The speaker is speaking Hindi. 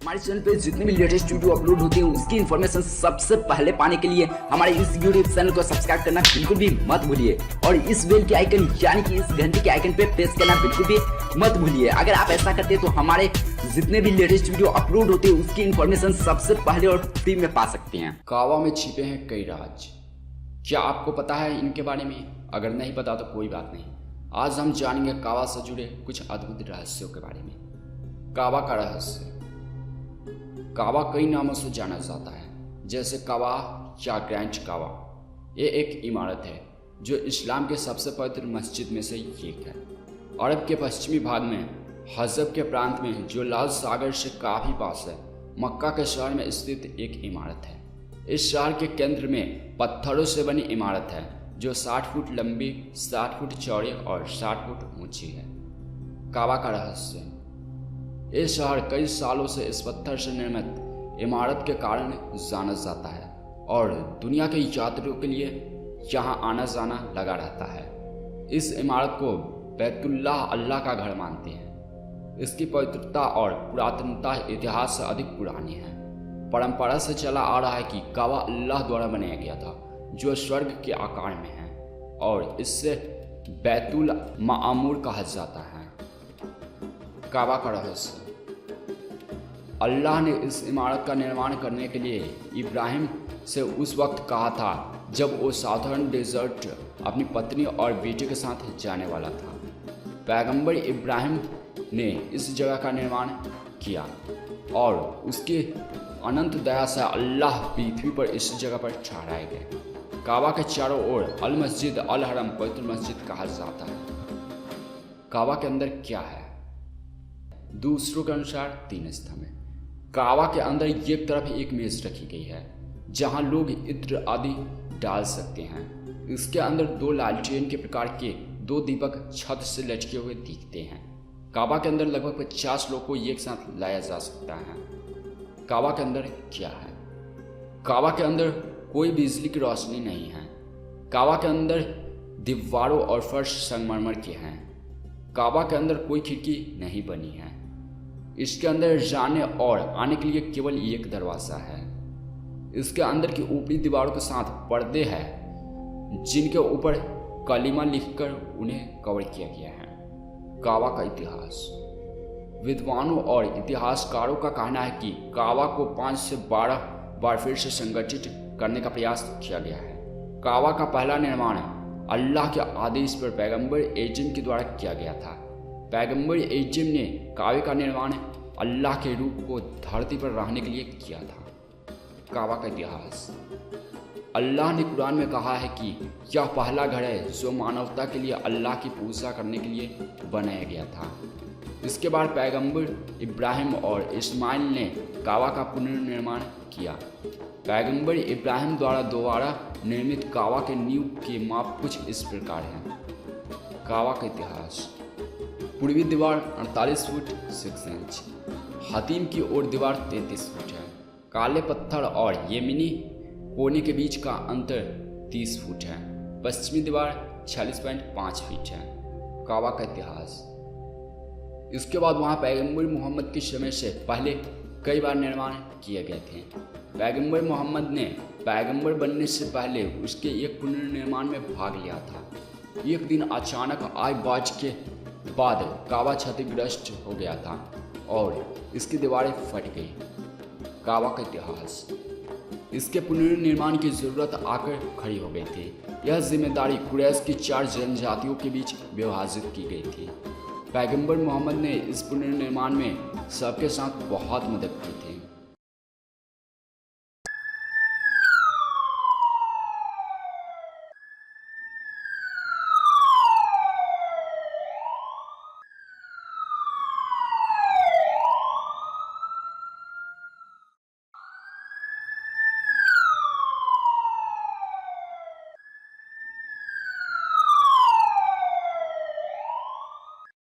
हमारे चैनल पे जितने भी लेटेस्ट वीडियो अपलोड होते हैं उसकी इन्फॉर्मेशन सबसे पहले पाने के लिए हमारे इस यूट्यूब चैनल को सब्सक्राइब करना बिल्कुल भी मत भूलिए और इस बेल के आइकन यानी कि इस घंटे के आइकन पे प्रेस करना बिल्कुल भी मत भूलिए। अगर आप ऐसा करते हैं तो हमारे जितने भी लेटेस्ट वीडियो अपलोड होते हैं उसकी इन्फॉर्मेशन सबसे पहले और फ्री में पा सकते हैं। कावा में छिपे हैं कई राज, क्या आपको पता है इनके बारे में? अगर नहीं पता तो कोई बात नहीं, आज हम जानेंगे कावा से जुड़े कुछ अद्भुत रहस्यों के बारे में। कावा का रहस्य। कावा कई नामों से जाना जाता है, जैसे कावा या ग्रैंड कावा। ये एक इमारत है जो इस्लाम के सबसे पवित्र मस्जिद में से एक है। अरब के पश्चिमी भाग में हजब के प्रांत में, जो लाल सागर से काफ़ी पास है, मक्का के शहर में स्थित एक इमारत है। इस शहर के केंद्र में पत्थरों से बनी इमारत है जो 60 फुट लंबी, 60 फुट चौड़ी और 60 फुट ऊंची है। कावा का रहस्य। ये शहर कई सालों से इस पत्थर से निर्मित इमारत के कारण जाना जाता है और दुनिया के यात्रियों के लिए यहाँ आना जाना लगा रहता है। इस इमारत को बैतुल्लाह अल्लाह का घर मानते हैं। इसकी पवित्रता और पुरातनता इतिहास से अधिक पुरानी है। परंपरा से चला आ रहा है कि कावा अल्लाह द्वारा बनाया गया था, जो स्वर्ग के आकार में है और इससे बैतुल मामूर कहा जाता है। कावा का रहस्य। अल्लाह ने इस इमारत का निर्माण करने के लिए इब्राहिम से उस वक्त कहा था जब वो साधारण डेजर्ट अपनी पत्नी और बेटे के साथ जाने वाला था। पैगंबर इब्राहिम ने इस जगह का निर्माण किया और उसकी अनंत दया से अल्लाह पृथ्वी पर इस जगह पर ठहराए गए। कावा के चारों ओर अल मस्जिद अल हरम पवित्र मस्जिद कहा जाता है। कावा के अंदर क्या है? दूसरों के अनुसार 3 स्तंभ है। कावा के अंदर एक तरफ एक मेज रखी गई है जहां लोग इत्र आदि डाल सकते हैं। इसके अंदर 2 लालटेन के प्रकार के 2 दीपक छत से लटके हुए दिखते हैं। काबा के अंदर लगभग 50 लोग को एक साथ लाया जा सकता है। काबा के अंदर क्या है? काबा के अंदर कोई बिजली की रोशनी नहीं है। काबा के अंदर दीवारों और फर्श संगमरमर के हैं। काबा के अंदर कोई खिड़की नहीं बनी है। इसके अंदर जाने और आने के लिए केवल एक दरवाज़ा है। इसके अंदर की ऊपरी दीवारों के साथ पर्दे हैं जिनके ऊपर कलीमा लिखकर उन्हें कवर किया गया है। कावा का इतिहास। विद्वानों और इतिहासकारों का कहना है कि कावा को 5 से 12 बार फिर से संगठित करने का प्रयास किया गया है। कावा का पहला निर्माण अल्लाह के आदेश पर पैगंबर एजम के द्वारा किया गया था। पैगंबर एजम ने कावे का निर्माण अल्लाह के रूप को धरती पर रहने के लिए किया था। कावा का इतिहास। अल्लाह ने कुरान में कहा है कि यह पहला घर है जो मानवता के लिए अल्लाह की पूजा करने के लिए बनाया गया था। इसके बाद पैगंबर इब्राहिम और इस्माइल ने कावा का पुनर्निर्माण किया। पैगंबर इब्राहिम द्वारा दोबारा निर्मित कावा के नींव के माप कुछ इस प्रकार हैं। कावा का इतिहास। पूर्वी दीवार 48 फुट 6 इंच। हतीम की ओर दीवार 33 फुट है। काले पत्थर और यमीनी कोने के बीच का अंतर 30 फुट है। पश्चिमी दीवार 46.5 फीट है। कावा का इतिहास। इसके बाद वहाँ पैगंबर मोहम्मद के समय से पहले कई बार निर्माण किए गए थे। पैगंबर मोहम्मद ने पैगंबर बनने से पहले उसके एक पुनर्निर्माण में भाग लिया था। एक दिन अचानक आय बाज के बाद कावा क्षतिग्रस्त हो गया था और इसकी दीवारें फट गई। कावा का इतिहास। इसके पुनर्निर्माण की जरूरत आकर खड़ी हो गई थी। यह जिम्मेदारी कुरैश की 4 जनजातियों के बीच विभाजित की गई थी। पैगंबर मोहम्मद ने इस पुनर्निर्माण में सबके साथ बहुत मदद की थी।